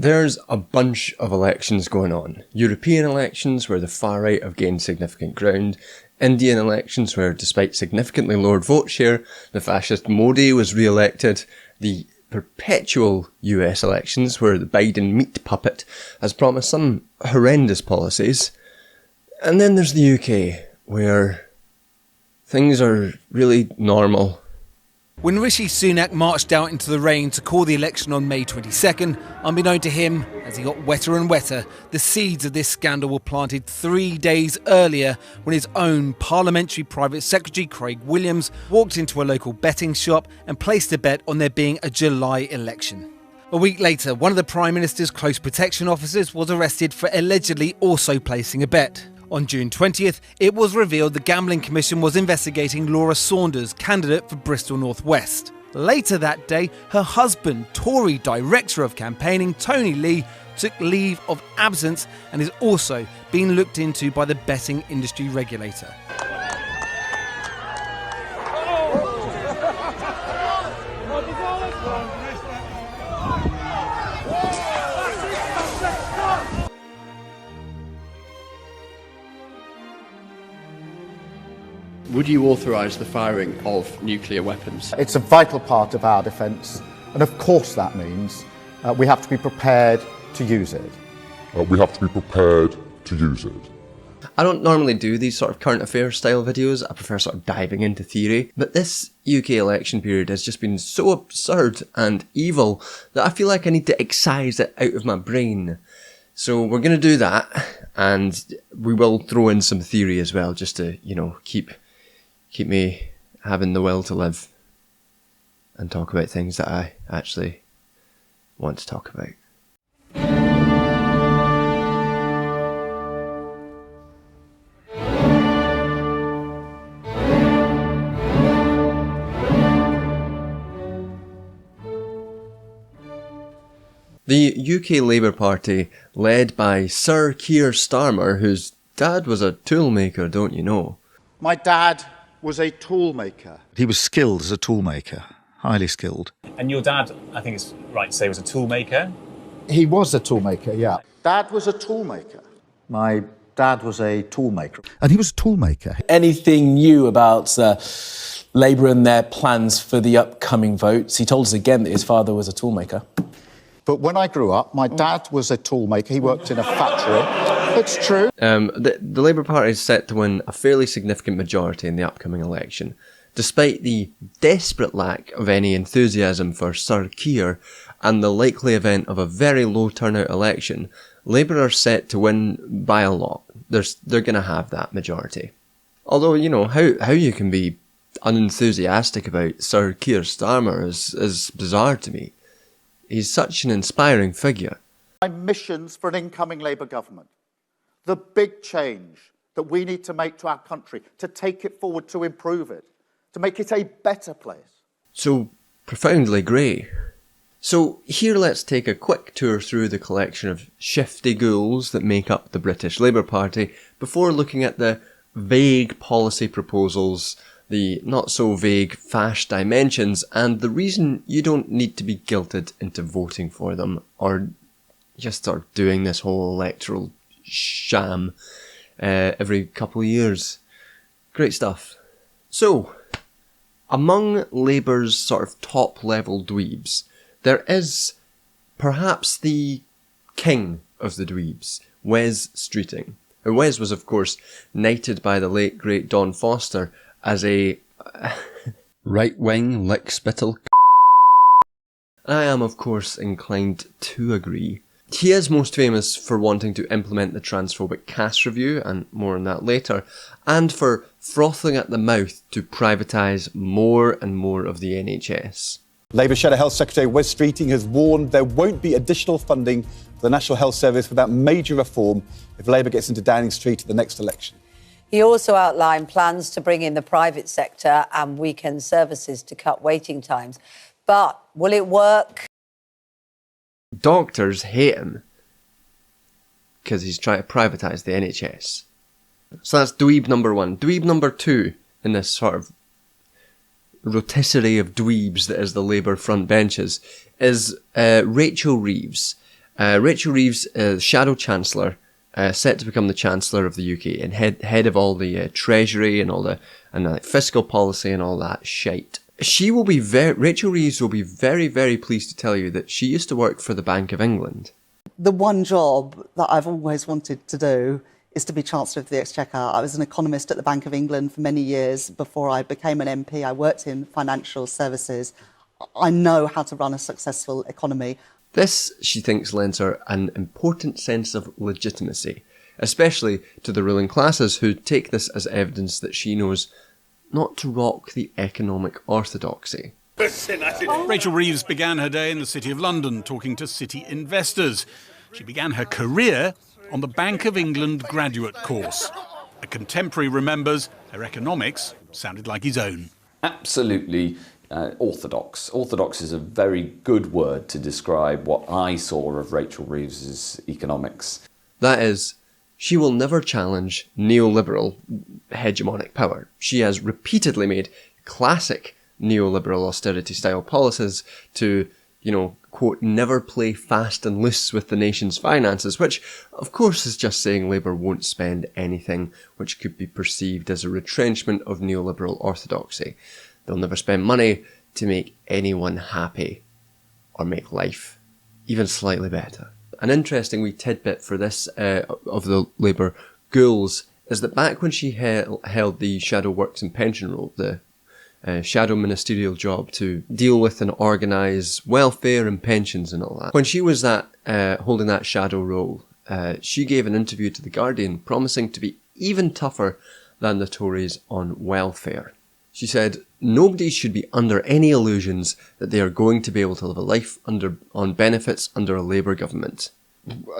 There's a bunch of elections going on. European elections where the far right have gained significant ground. Indian elections where, despite significantly lowered vote share, the fascist Modi was re-elected. The perpetual US elections where the Biden meat puppet has promised some horrendous policies. And then there's the UK, where things are really normal. When Rishi Sunak marched out into the rain to call the election on May 22nd, unbeknown to him, as he got wetter and wetter, the seeds of this scandal were planted 3 days earlier when his own parliamentary private secretary, Craig Williams, walked into a local betting shop and placed a bet on there being a July election. A week later, one of the Prime Minister's close protection officers was arrested for allegedly also placing a bet. On June 20th, it was revealed the Gambling Commission was investigating Laura Saunders, candidate for Bristol North West. Later that day, her husband, Tory Director of Campaigning, Tony Lee, took leave of absence and is also being looked into by the betting industry regulator. Would you authorise the firing of nuclear weapons? It's a vital part of our defence, and of course that means we have to be prepared to use it. I don't normally do these sort of current affairs style videos. I prefer sort of diving into theory. But this UK election period has just been so absurd and evil that I feel like I need to excise it out of my brain. So we're going to do that, and we will throw in some theory as well, just to, keep me having the will to live and talk about things that I actually want to talk about. The UK Labour Party, led by Sir Keir Starmer, whose dad was a toolmaker, don't you know? My dad was a toolmaker. He was skilled as a toolmaker, highly skilled. And your dad, I think it's right to say, was a toolmaker? He was a toolmaker, yeah. Dad was a toolmaker. My dad was a toolmaker. And he was a toolmaker. Anything new about Labour and their plans for the upcoming votes? He told us again that his father was a toolmaker. But when I grew up, my dad was a toolmaker. He worked in a factory. It's true. The Labour Party is set to win a fairly significant majority in the upcoming election. Despite the desperate lack of any enthusiasm for Sir Keir and the likely event of a very low turnout election, Labour are set to win by a lot. They're going to have that majority. Although, how you can be unenthusiastic about Sir Keir Starmer is bizarre to me. He's such an inspiring figure. My missions for an incoming Labour government. The big change that we need to make to our country, to take it forward, to improve it, to make it a better place. So profoundly grey. So here let's take a quick tour through the collection of shifty ghouls that make up the British Labour Party before looking at the vague policy proposals, the not-so-vague fash dimensions, and the reason you don't need to be guilted into voting for them, or just start doing this whole electoral sham every couple of years. Great stuff. So, among Labour's sort of top-level dweebs, there is perhaps the king of the dweebs, Wes Streeting. Wes was, of course, knighted by the late, great Don Foster as a right-wing lick-spittle. I am, of course, inclined to agree. He is most famous for wanting to implement the transphobic caste review, and more on that later, and for frothing at the mouth to privatise more and more of the NHS. Labour Shadow Health Secretary Wes Streeting has warned there won't be additional funding for the National Health Service without major reform if Labour gets into Downing Street at the next election. He also outlined plans to bring in the private sector and weekend services to cut waiting times. But will it work? Doctors hate him because he's trying to privatise the NHS. So that's dweeb number one. Dweeb number two in this sort of rotisserie of dweebs that is the Labour front benches is Rachel Reeves. Rachel Reeves is Shadow Chancellor, set to become the Chancellor of the UK and head of all the Treasury and all the fiscal policy and all that shite. Rachel Reeves will be very, very pleased to tell you that she used to work for the Bank of England. The one job that I've always wanted to do is to be Chancellor of the Exchequer. I was an economist at the Bank of England for many years before I became an MP. I worked in financial services. I know how to run a successful economy. This, she thinks, lends her an important sense of legitimacy, especially to the ruling classes who take this as evidence that she knows not to rock the economic orthodoxy. Rachel Reeves began her day in the City of London talking to city investors. She began her career on the Bank of England graduate course. A contemporary remembers her economics sounded like his own. Absolutely orthodox. Orthodox is a very good word to describe what I saw of Rachel Reeves's economics. That is, she will never challenge neoliberal hegemonic power. She has repeatedly made classic neoliberal austerity-style policies to, quote, never play fast and loose with the nation's finances, which, of course, is just saying Labour won't spend anything which could be perceived as a retrenchment of neoliberal orthodoxy. They'll never spend money to make anyone happy or make life even slightly better. An interesting wee tidbit for this of the Labour ghouls is that back when she held the shadow works and pension role, the shadow ministerial job to deal with and organise welfare and pensions and all that, when she was holding that shadow role, she gave an interview to The Guardian promising to be even tougher than the Tories on welfare. She said, "Nobody should be under any illusions that they are going to be able to live a life on benefits under a Labour government."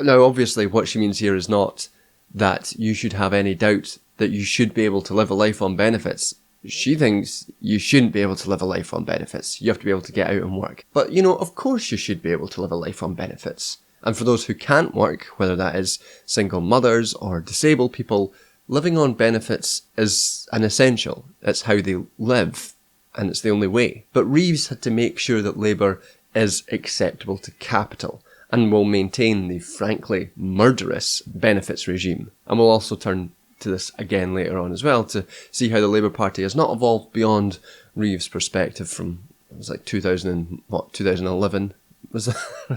Now, obviously, what she means here is not that you should have any doubt that you should be able to live a life on benefits. She thinks you shouldn't be able to live a life on benefits. You have to be able to get out and work. But, of course you should be able to live a life on benefits. And for those who can't work, whether that is single mothers or disabled people, living on benefits is an essential. It's how they live, and it's the only way. But Reeves had to make sure that Labour is acceptable to capital and will maintain the frankly murderous benefits regime. And we'll also turn to this again later on as well to see how the Labour Party has not evolved beyond Reeves' perspective from, it was like 2011 was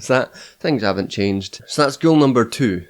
that? Things haven't changed. So that's goal number 2.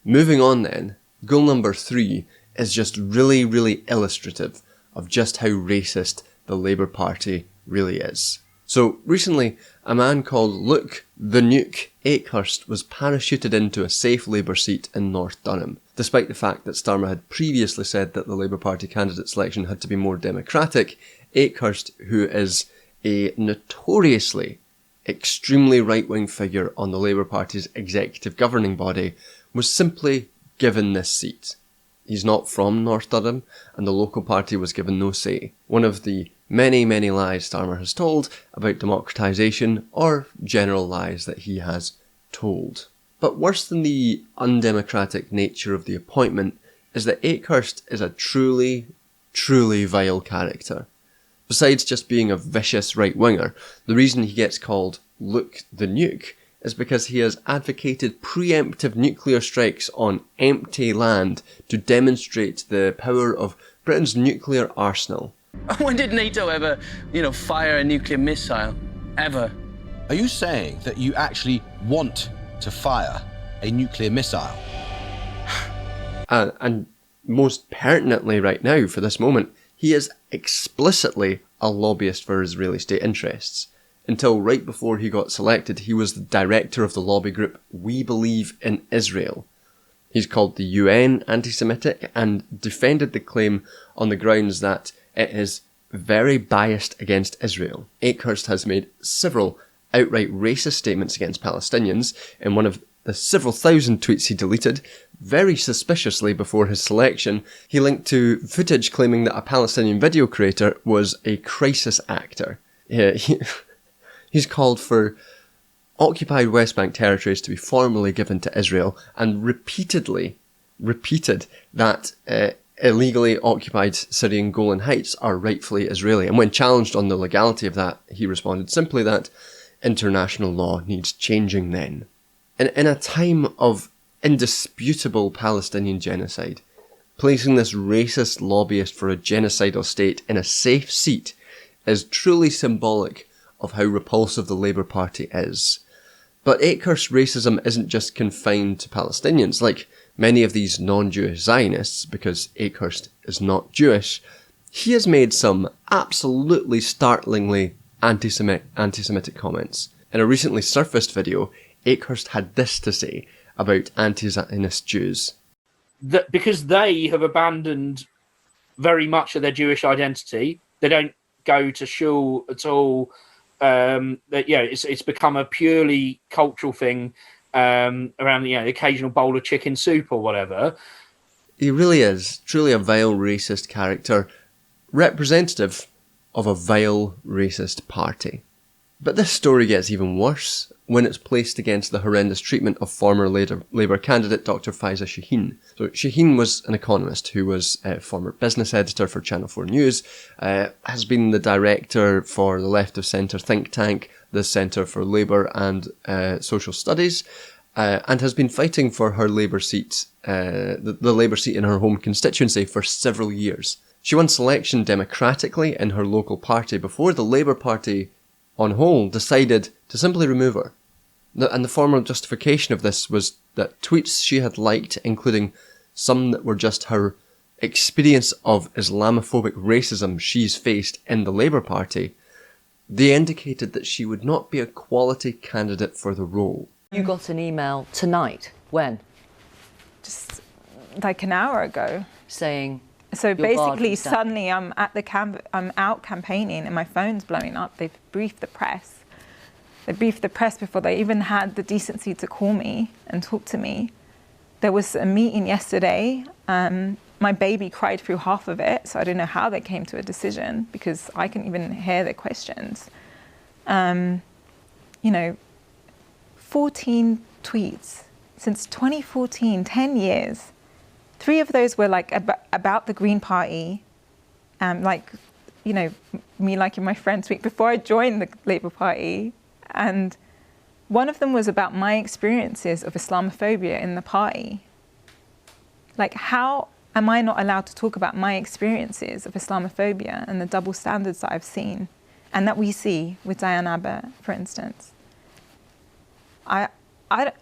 Moving on then, goal number 3 is just really, really illustrative of just how racist the Labour Party really is. So recently, a man called Luke the Nuke Akehurst was parachuted into a safe Labour seat in North Durham, despite the fact that Starmer had previously said that the Labour Party candidate selection had to be more democratic. Akehurst, who is a notoriously extremely right-wing figure on the Labour Party's executive governing body, was simply given this seat. He's not from North Durham, and the local party was given no say. One of the many, many lies Starmer has told about democratisation, or general lies that he has told. But worse than the undemocratic nature of the appointment is that Akehurst is a truly, truly vile character. Besides just being a vicious right-winger, the reason he gets called Luke the Nuke is because he has advocated preemptive nuclear strikes on empty land to demonstrate the power of Britain's nuclear arsenal. When did NATO ever, fire a nuclear missile? Ever? Are you saying that you actually want to fire a nuclear missile? And most pertinently right now, for this moment, he is explicitly a lobbyist for Israeli state interests. Until right before he got selected, he was the director of the lobby group We Believe in Israel. He's called the UN anti-Semitic and defended the claim on the grounds that it is very biased against Israel. Akehurst has made several outright racist statements against Palestinians in one of the several thousand tweets he deleted. Very suspiciously before his selection, he linked to footage claiming that a Palestinian video creator was a crisis actor. He's called for occupied West Bank territories to be formally given to Israel and repeated that illegally occupied Syrian Golan Heights are rightfully Israeli. And when challenged on the legality of that, he responded simply that international law needs changing then. In a time of indisputable Palestinian genocide, placing this racist lobbyist for a genocidal state in a safe seat is truly symbolic of how repulsive the Labour Party is. But Akehurst's racism isn't just confined to Palestinians. Like many of these non-Jewish Zionists, because Akehurst is not Jewish, he has made some absolutely startlingly anti-Semitic comments. In a recently surfaced video, Akehurst had this to say about anti-Zionist Jews. That because they have abandoned very much of their Jewish identity, they don't go to shul at all. It's become a purely cultural thing around the occasional bowl of chicken soup or whatever. He really is truly a vile racist character, representative of a vile racist party. But this story gets even worse when it's placed against the horrendous treatment of former Labour candidate Dr. Faiza Shaheen. So Shaheen was an economist who was a former business editor for Channel 4 News, has been the director for the left of centre think tank, the Centre for Labour and Social Studies, and has been fighting for her Labour seat, the Labour seat in her home constituency for several years. She won selection democratically in her local party before the Labour Party on whole decided to simply remove her. And the formal justification of this was that tweets she had liked, including some that were just her experience of Islamophobic racism she's faced in the Labour Party, they indicated that she would not be a quality candidate for the role. You got an email tonight. When? Just like an hour ago. Saying... So basically, suddenly I'm I'm out campaigning and my phone's blowing up. They've briefed the press. They briefed the press before they even had the decency to call me and talk to me. There was a meeting yesterday. My baby cried through half of it, so I don't know how they came to a decision because I couldn't even hear their questions. 14 tweets since 2014, 10 years. 3 of those were like about the Green Party, me liking my friend tweet before I joined the Labour Party. And one of them was about my experiences of Islamophobia in the party. Like, how am I not allowed to talk about my experiences of Islamophobia and the double standards that I've seen and that we see with Diane Abbott, for instance? I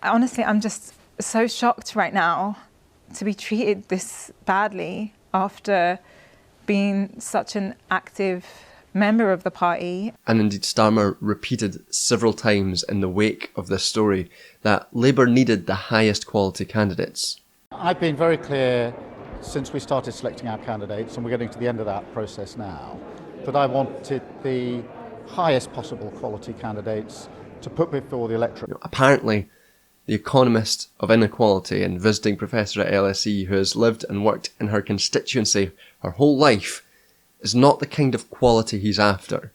honestly, I'm just so shocked right now to be treated this badly after being such an active member of the party. And indeed, Starmer repeated several times in the wake of this story that Labour needed the highest quality candidates. I've been very clear since we started selecting our candidates, and we're getting to the end of that process now, that I wanted the highest possible quality candidates to put before the electorate. Apparently, the economist of inequality and visiting professor at LSE who has lived and worked in her constituency her whole life is not the kind of quality he's after,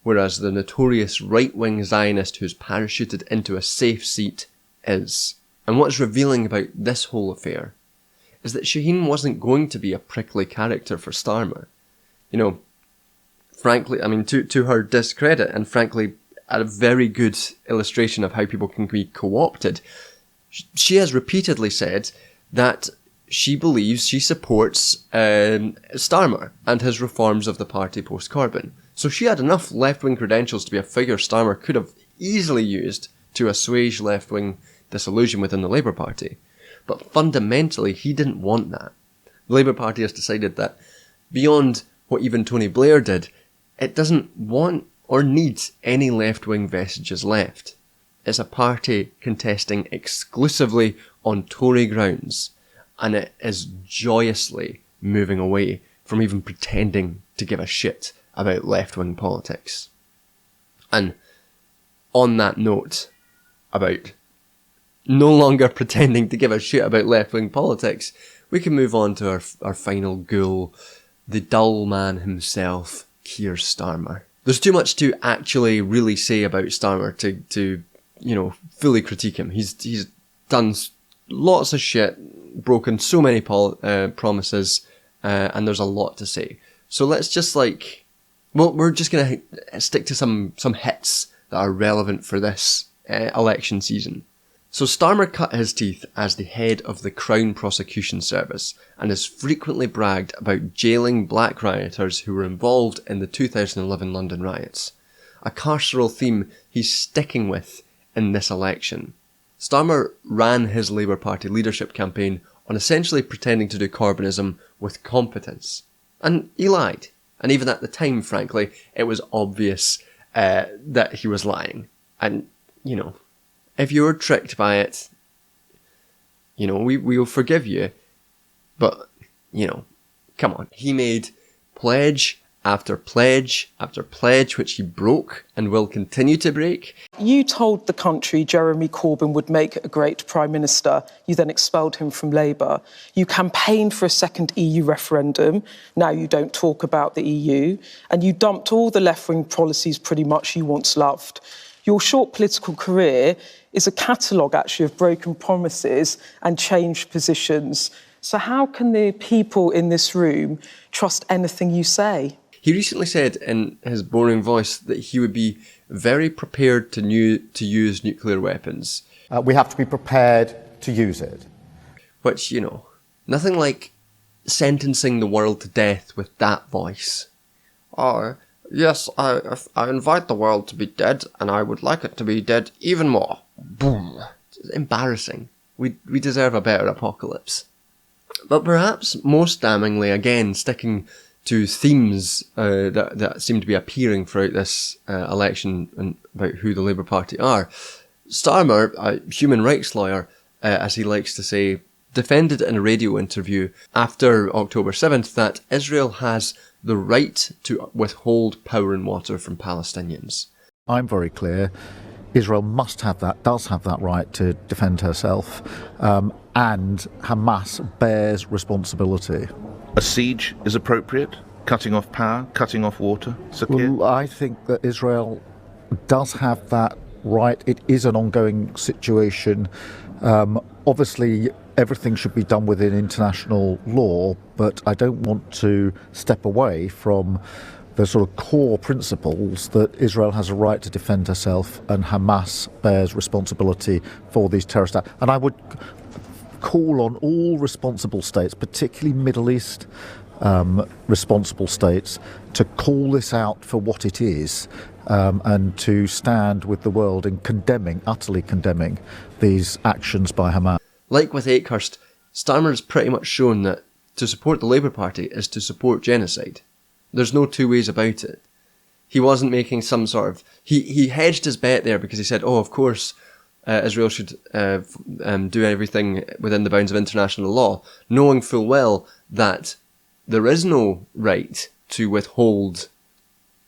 whereas the notorious right-wing Zionist who's parachuted into a safe seat is. And what's revealing about this whole affair is that Shaheen wasn't going to be a prickly character for Starmer. Frankly, to her discredit, and frankly, a very good illustration of how people can be co-opted. She has repeatedly said that she supports Starmer and his reforms of the party post-Corbyn. So she had enough left-wing credentials to be a figure Starmer could have easily used to assuage left-wing disillusion within the Labour Party. But fundamentally, he didn't want that. The Labour Party has decided that beyond what even Tony Blair did, it doesn't want or needs any left-wing vestiges left. It's a party contesting exclusively on Tory grounds, and it is joyously moving away from even pretending to give a shit about left-wing politics. And on that note, about no longer pretending to give a shit about left-wing politics, we can move on to our final ghoul, the dull man himself, Keir Starmer. There's too much to actually really say about Starmer to fully critique him. He's done lots of shit, broken so many promises, and there's a lot to say. So let's just we're just going to stick to some hits that are relevant for this election season. So Starmer cut his teeth as the head of the Crown Prosecution Service and has frequently bragged about jailing black rioters who were involved in the 2011 London riots, a carceral theme he's sticking with in this election. Starmer ran his Labour Party leadership campaign on essentially pretending to do Corbynism with competence. And he lied. And even at the time, frankly, it was obvious that he was lying. And, you know, if you were tricked by it, you know, we'll forgive you. But, you know, come on. He made pledge after pledge after pledge, which he broke and will continue to break. You told the country Jeremy Corbyn would make a great Prime Minister. You then expelled him from Labour. You campaigned for a second EU referendum. Now you don't talk about the EU. And you dumped all the left-wing policies pretty much you once loved. Your short political career is a catalogue, actually, of broken promises and changed positions. So how can the people in this room trust anything you say? He recently said in his boring voice that he would be very prepared to use nuclear weapons. We have to be prepared to use it. Which, you know, nothing like sentencing the world to death with that voice. Yes, I invite the world to be dead, and I would like it to be dead even more. Boom. It's embarrassing. We deserve a better apocalypse. But perhaps most damningly, again, sticking to themes that seem to be appearing throughout this election and about who the Labour Party are, Starmer, a human rights lawyer, as he likes to say, defended in a radio interview after October 7th that Israel has the right to withhold power and water from Palestinians. I'm very clear. Israel must have that, does have that right to defend herself, and Hamas bears responsibility. A siege is appropriate? Cutting off power, cutting off water? Well, I think that Israel does have that right. It is an ongoing situation. Obviously, everything should be done within international law, but I don't want to step away from the sort of core principles that Israel has a right to defend herself and Hamas bears responsibility for these terrorist acts. And I would call on all responsible states, particularly Middle East responsible states, to call this out for what it is and to stand with the world in utterly condemning these actions by Hamas. Like with Akehurst, Starmer has pretty much shown that to support the Labour Party is to support genocide. There's no two ways about it. He wasn't making some sort of... He hedged his bet there because he said, of course, Israel should do everything within the bounds of international law, knowing full well that there is no right to withhold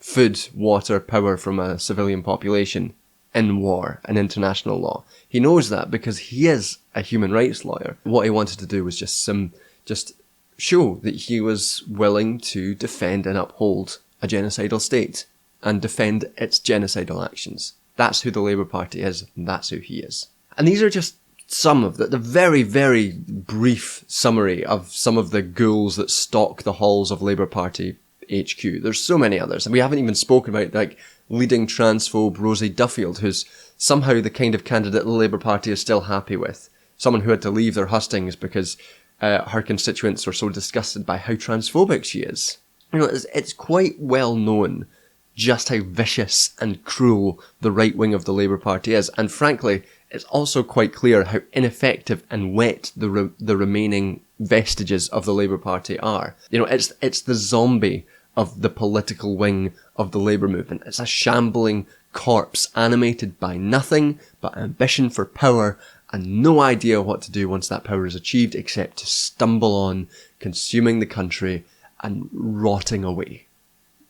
food, water, power from a civilian population in war and international law. He knows that because he is a human rights lawyer. What he wanted to do was just show that he was willing to defend and uphold a genocidal state and defend its genocidal actions. That's who the Labour Party is, and that's who he is. And these are just some of the very, very brief summary of some of the ghouls that stalk the halls of Labour Party HQ. There's so many others, and we haven't even spoken about like leading transphobe Rosie Duffield, who's somehow the kind of candidate the Labour Party is still happy with. Someone who had to leave their hustings because her constituents were so disgusted by how transphobic she is. You know, it's quite well known just how vicious and cruel the right wing of the Labour Party is, and frankly, it's also quite clear how ineffective and wet the remaining vestiges of the Labour Party are. You know, it's the zombie of the political wing of the Labour movement. It's a shambling corpse animated by nothing but ambition for power and no idea what to do once that power is achieved except to stumble on, consuming the country and rotting away.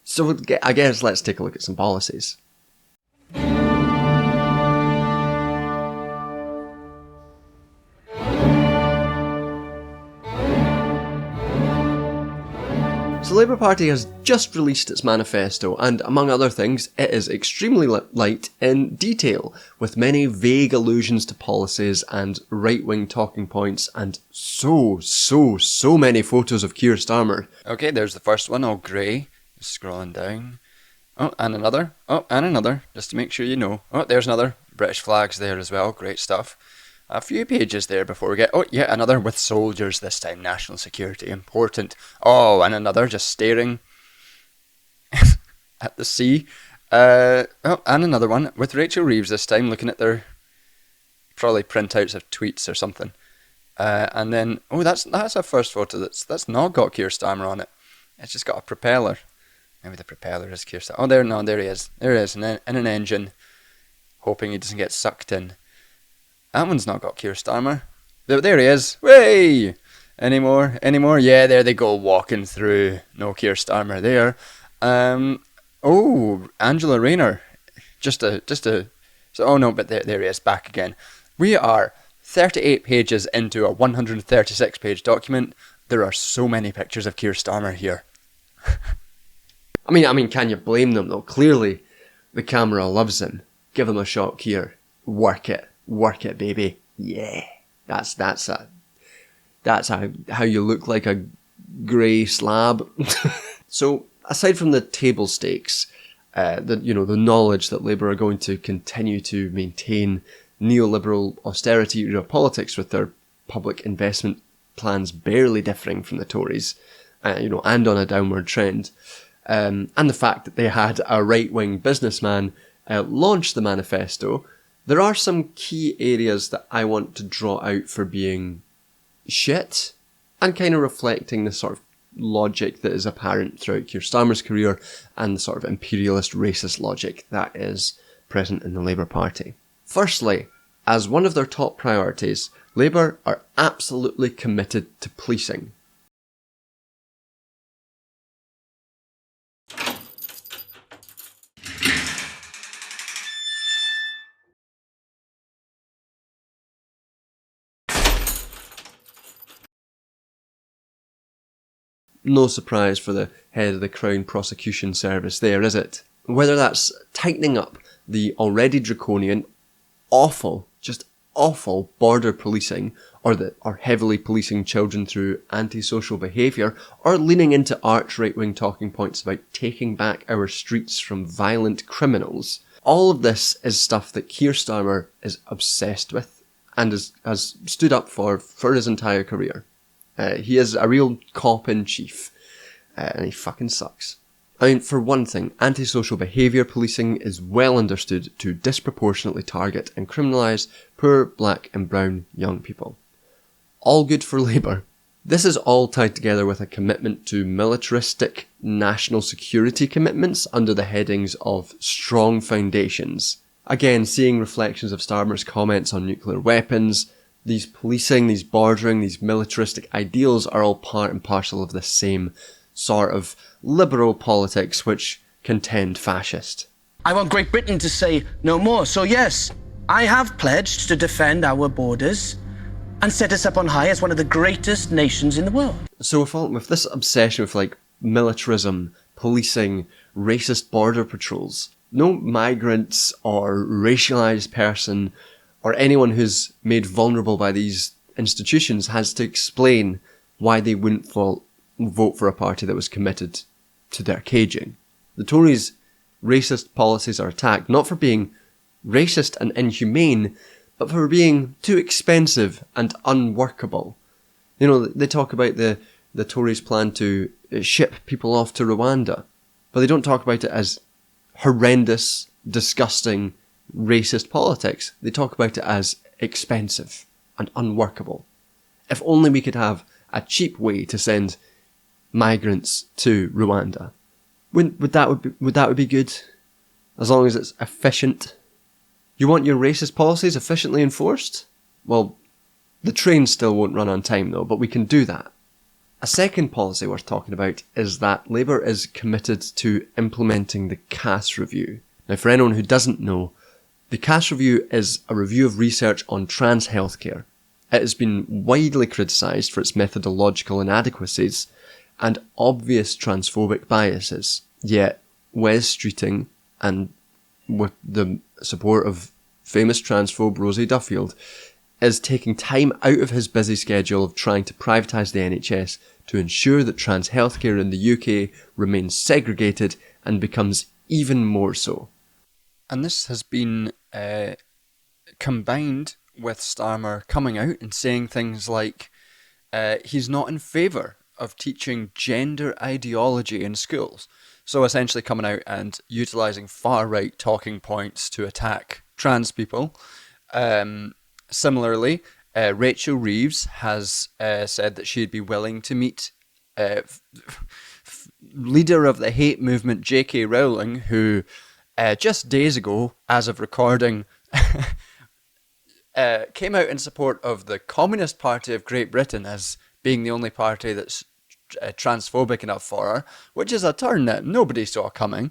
So I guess let's take a look at some policies. So the Labour Party has just released its manifesto and, among other things, it is extremely light in detail, with many vague allusions to policies and right-wing talking points and so many photos of Keir Starmer. Okay, there's the first one, all grey. Scrolling down. Oh, and another. Oh, and another, just to make sure you know. Oh, there's another. British flags there as well, great stuff. a few pages there before we get, oh, yeah, another with soldiers this time, national security, important. Oh, and another just staring at the sea. Oh, and another one with Rachel Reeves this time, looking at their probably printouts of tweets or something. And then, oh, that's a first photo that's not got Keir Starmer on it. It's just got a propeller. Maybe the propeller is Keir Starmer. Oh, there he is. There he is, in an engine, hoping he doesn't get sucked in. That one's not got Keir Starmer. There he is. Way! Any more? Yeah, there they go, walking through. No Keir Starmer there. Oh, Angela Rayner. Oh no, but there he is, back again. We are 38 pages into a 136-page document. There are so many pictures of Keir Starmer here. I mean, can you blame them though? Clearly, the camera loves him. Give him a shot, Keir. Work it, baby. Yeah, that's how you look like a grey slab. So, aside from the table stakes, the knowledge that Labour are going to continue to maintain neoliberal austerity politics with their public investment plans barely differing from the Tories, and on a downward trend, and the fact that they had a right-wing businessman launch the manifesto, there are some key areas that I want to draw out for being shit, and kind of reflecting the sort of logic that is apparent throughout Keir Starmer's career, and the sort of imperialist racist logic that is present in the Labour Party. Firstly, as one of their top priorities, Labour are absolutely committed to policing. No surprise for the head of the Crown Prosecution Service there, is it? Whether that's tightening up the already draconian, awful border policing, or heavily policing children through antisocial behaviour, or leaning into arch right-wing talking points about taking back our streets from violent criminals. All of this is stuff that Keir Starmer is obsessed with and has stood up for his entire career. He is a real cop-in-chief, and he fucking sucks. I mean, for one thing, antisocial behaviour policing is well understood to disproportionately target and criminalise poor black and brown young people. All good for Labour. This is all tied together with a commitment to militaristic national security commitments under the headings of strong foundations. Again, seeing reflections of Starmer's comments on nuclear weapons, these policing, these bordering, these militaristic ideals are all part and parcel of the same sort of liberal politics which can tend fascist. I want Great Britain to say no more. So yes, I have pledged to defend our borders and set us up on high as one of the greatest nations in the world. So with this obsession with like militarism, policing, racist border patrols, no migrants or racialized person or anyone who's made vulnerable by these institutions has to explain why they wouldn't vote for a party that was committed to their caging. The Tories' racist policies are attacked not for being racist and inhumane, but for being too expensive and unworkable. They talk about the Tories' plan to ship people off to Rwanda, but they don't talk about it as horrendous, disgusting, racist politics. They talk about it as expensive and unworkable. If only we could have a cheap way to send migrants to Rwanda. Would that be good? As long as it's efficient. You want your racist policies efficiently enforced? Well, the train still won't run on time though, but we can do that. A second policy worth talking about is that Labour is committed to implementing the Cass Review. Now, for anyone who doesn't know, the Cass Review is a review of research on trans healthcare. It has been widely criticised for its methodological inadequacies and obvious transphobic biases. Yet, Wes Streeting, and with the support of famous transphobe Rosie Duffield, is taking time out of his busy schedule of trying to privatise the NHS to ensure that trans healthcare in the UK remains segregated and becomes even more so. And this has been combined with Starmer coming out and saying things like he's not in favour of teaching gender ideology in schools. So essentially coming out and utilising far-right talking points to attack trans people. Similarly, Rachel Reeves has said that she'd be willing to meet leader of the hate movement J.K. Rowling, who just days ago, as of recording, came out in support of the Communist Party of Great Britain as being the only party that's transphobic enough for her, which is a turn that nobody saw coming.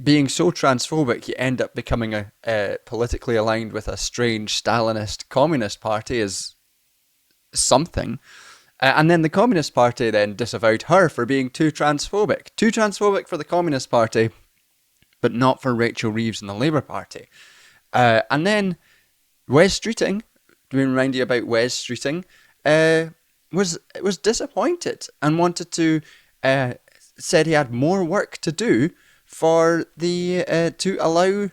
Being so transphobic, you end up becoming politically aligned with a strange Stalinist communist party is something. And then the Communist Party then disavowed her for being too transphobic. Too transphobic for the Communist Party, but not for Rachel Reeves and the Labour Party. And then Wes Streeting, do we remind you about Wes Streeting, was disappointed and wanted to, said he had more work to do for the, to allow,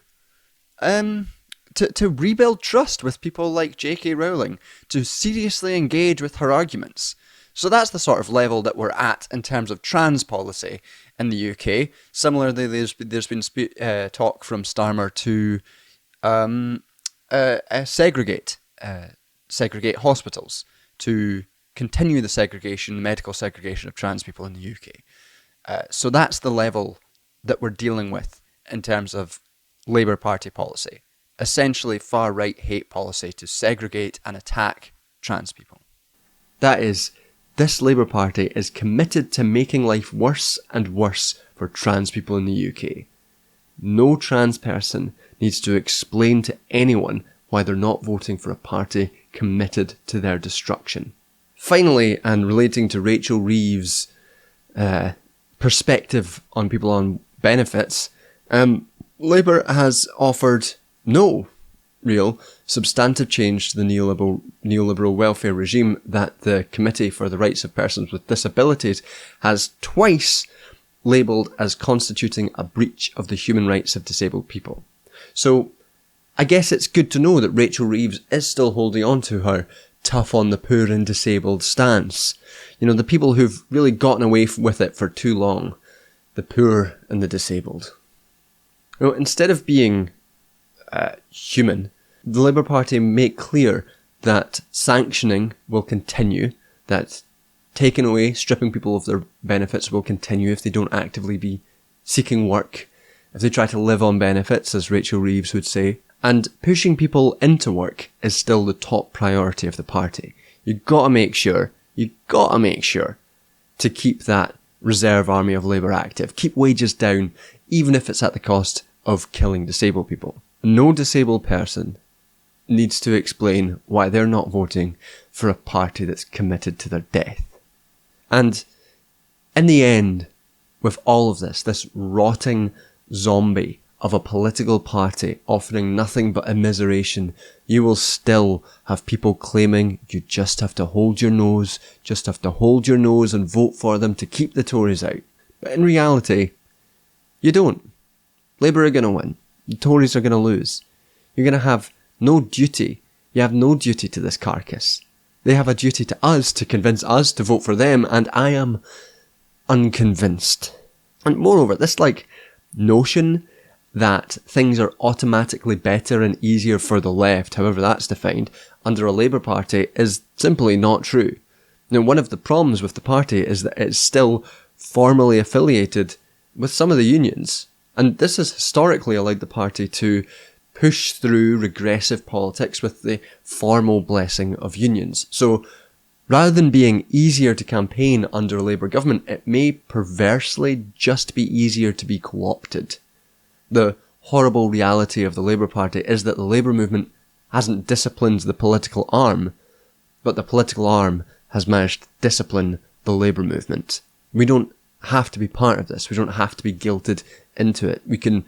to rebuild trust with people like J.K. Rowling, to seriously engage with her arguments. So that's the sort of level that we're at in terms of trans policy in the UK. Similarly, there's been talk from Starmer to segregate hospitals, to continue the medical segregation of trans people in the UK. So that's the level that we're dealing with in terms of Labour Party policy. Essentially far-right hate policy to segregate and attack trans people. That is, this Labour Party is committed to making life worse and worse for trans people in the UK. No trans person needs to explain to anyone why they're not voting for a party committed to their destruction. Finally, and relating to Rachel Reeves' perspective on people on benefits, Labour has offered no real substantive change to the neoliberal welfare regime that the Committee for the Rights of Persons with Disabilities has twice labelled as constituting a breach of the human rights of disabled people. So I guess it's good to know that Rachel Reeves is still holding on to her tough on the poor and disabled stance. The people who've really gotten away with it for too long. The poor and the disabled. Instead of being human, the Labour Party make clear that sanctioning will continue, that taking away, stripping people of their benefits will continue if they don't actively be seeking work, if they try to live on benefits, as Rachel Reeves would say, and pushing people into work is still the top priority of the party. You've got to make sure to keep that reserve army of Labour active, keep wages down, even if it's at the cost of killing disabled people. No disabled person needs to explain why they're not voting for a party that's committed to their death. And in the end, with all of this rotting zombie of a political party offering nothing but immiseration, you will still have people claiming you just have to hold your nose and vote for them to keep the Tories out. But in reality, you don't. Labour are going to win. The Tories are going to lose. You're going to have no duty. You have no duty to this carcass. They have a duty to us to convince us to vote for them, and I am unconvinced. And moreover, this notion that things are automatically better and easier for the left, however that's defined, under a Labour Party is simply not true. Now, one of the problems with the party is that it's still formally affiliated with some of the unions, and this has historically allowed the party to push through regressive politics with the formal blessing of unions. So, rather than being easier to campaign under a Labour government, it may perversely just be easier to be co-opted. The horrible reality of the Labour Party is that the Labour movement hasn't disciplined the political arm, but the political arm has managed to discipline the Labour movement. We don't have to be part of this. We don't have to be guilted into it. We can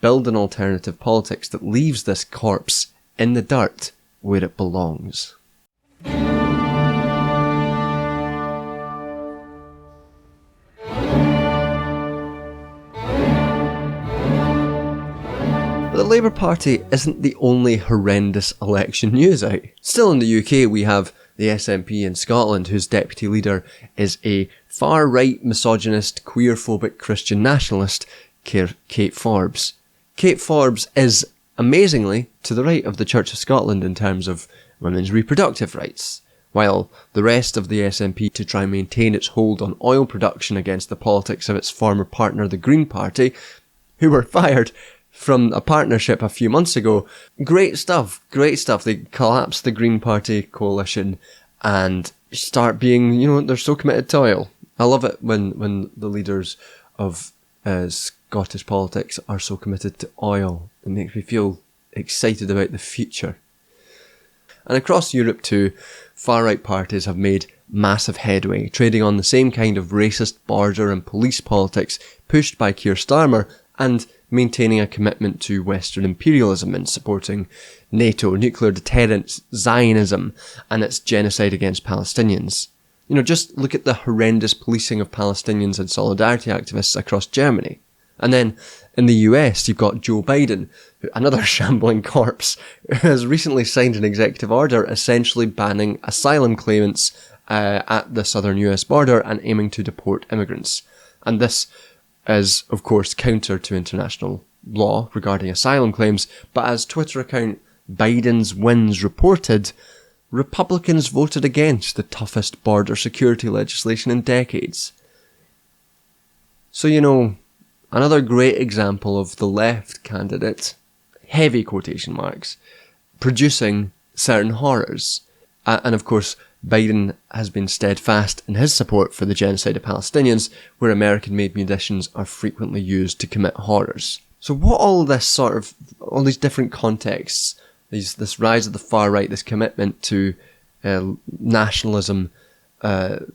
build an alternative politics that leaves this corpse in the dirt where it belongs. But the Labour Party isn't the only horrendous election news out. Still in the UK, we have the SNP in Scotland, whose deputy leader is a far-right, misogynist, queer-phobic Christian nationalist, Kate Forbes. Kate Forbes is, amazingly, to the right of the Church of Scotland in terms of women's reproductive rights, while the rest of the SNP to try and maintain its hold on oil production against the politics of its former partner, the Green Party, who were fired from a partnership a few months ago. Great stuff. They collapse the Green Party coalition and start being, they're so committed to oil. I love it when the leaders of Scottish politics are so committed to oil. It makes me feel excited about the future. And across Europe too, far-right parties have made massive headway, trading on the same kind of racist border and police politics pushed by Keir Starmer, and maintaining a commitment to Western imperialism and supporting NATO, nuclear deterrence, Zionism, and its genocide against Palestinians. Just look at the horrendous policing of Palestinians and solidarity activists across Germany. And then in the US, you've got Joe Biden, another shambling corpse, who has recently signed an executive order essentially banning asylum claimants at the southern US border and aiming to deport immigrants. And this is, of course, counter to international law regarding asylum claims, but as Twitter account Biden's Wins reported, Republicans voted against the toughest border security legislation in decades. So, another great example of the left candidate, heavy quotation marks, producing certain horrors. And of course, Biden has been steadfast in his support for the genocide of Palestinians, where American-made munitions are frequently used to commit horrors. So what all these different contexts, this rise of the far right, this commitment to nationalism,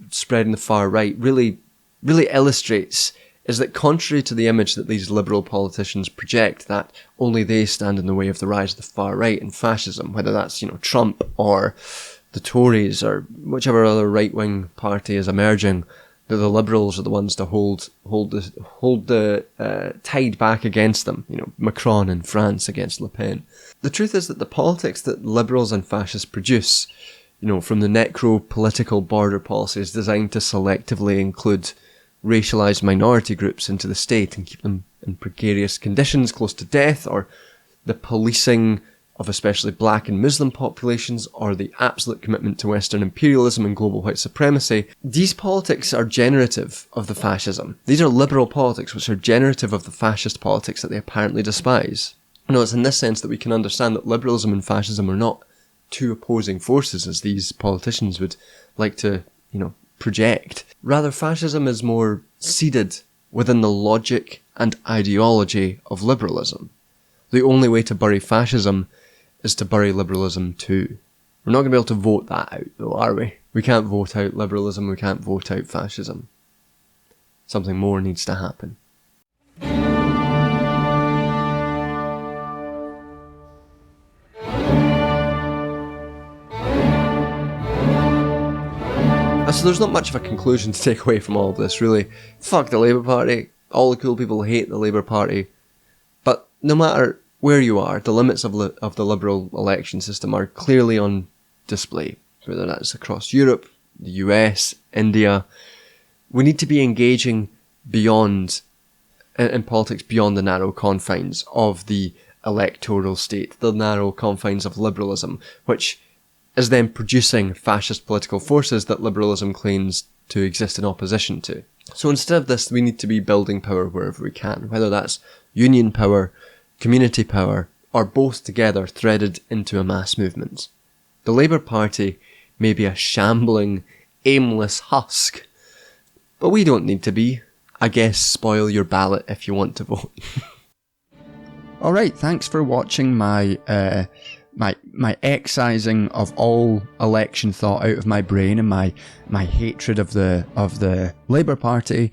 spreading the far right, really illustrates is that contrary to the image that these liberal politicians project, that only they stand in the way of the rise of the far right and fascism, whether that's, Trump or the Tories or whichever other right-wing party is emerging, that the liberals are the ones to hold the tide back against them. Macron in France against Le Pen. The truth is that the politics that liberals and fascists produce, from the necro-political border policies designed to selectively include racialized minority groups into the state and keep them in precarious conditions close to death, or the policing of especially black and Muslim populations, or the absolute commitment to Western imperialism and global white supremacy, these politics are generative of the fascism. These are liberal politics which are generative of the fascist politics that they apparently despise. It's in this sense that we can understand that liberalism and fascism are not two opposing forces as these politicians would like to, project. Rather, fascism is more seated within the logic and ideology of liberalism. The only way to bury fascism is to bury liberalism too. We're not going to be able to vote that out though, are we? We can't vote out liberalism, we can't vote out fascism. Something more needs to happen. So there's not much of a conclusion to take away from all of this, really. Fuck the Labour Party. All the cool people hate the Labour Party. But no matter where you are, the limits of the liberal election system are clearly on display, whether that's across Europe, the US, India. We need to be engaging beyond, in politics beyond the narrow confines of the electoral state, the narrow confines of liberalism, which is then producing fascist political forces that liberalism claims to exist in opposition to. So instead of this, we need to be building power wherever we can, whether that's union power, community power, or both together threaded into a mass movement. The Labour Party may be a shambling, aimless husk, but we don't need to be. I guess spoil your ballot if you want to vote. Alright, thanks for watching my excising of all election thought out of my brain and my hatred of the Labour Party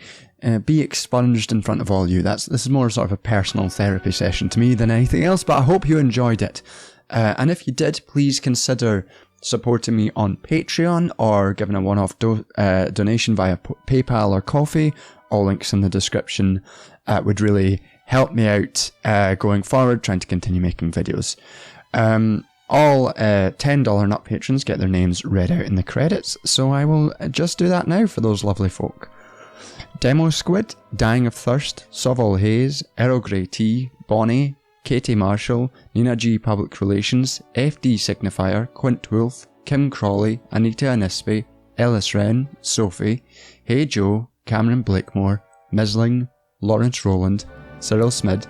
be expunged in front of all you. This is more sort of a personal therapy session to me than anything else, but I hope you enjoyed it. And if you did, please consider supporting me on Patreon or giving a one-off donation via PayPal or Ko-fi. All links in the description would really help me out going forward, trying to continue making videos. All $10 and up patrons get their names read out in the credits, so I will just do that now for those lovely folk. Demo Squid, Dying of Thirst, Soval Hayes, Earl Grey Tea, Bonnie, Katie Marshall, Nina G Public Relations, FD Signifier, Quint Wolf, Kim Crawley, Anita Anispe, Ellis Wren, Sophie, Hey Joe, Cameron Blakemore, Misling, Lawrence Rowland, Cyril Smid,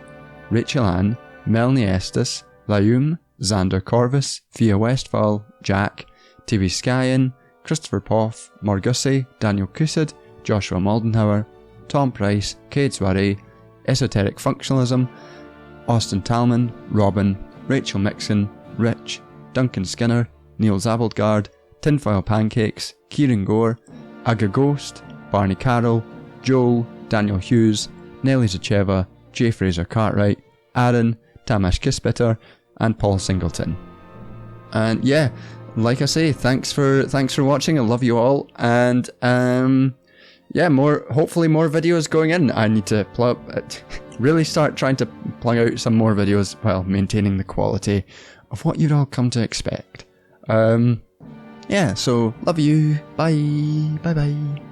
Rachel Ann, Melanie Estes, Layum, Xander Corvus, Fia Westphal, Jack, TV Skyen, Christopher Poff, Morgussie, Daniel Cusid, Joshua Moldenhauer, Tom Price, Cade Soiree, Esoteric Functionalism, Austin Talman, Robin, Rachel Mixon, Rich, Duncan Skinner, Neil Zabaldgard, Tinfoil Pancakes, Kieran Gore, Aga Ghost, Barney Carroll, Joel, Daniel Hughes, Nelly Zacheva, J. Fraser Cartwright, Aaron, Tamash Kispiter, and Paul Singleton. And yeah, like I say, thanks for watching. I love you all, and yeah, hopefully more videos going in. I need to really start trying to plug out some more videos while maintaining the quality of what you'd all come to expect. Yeah, so love you. Bye. Bye bye.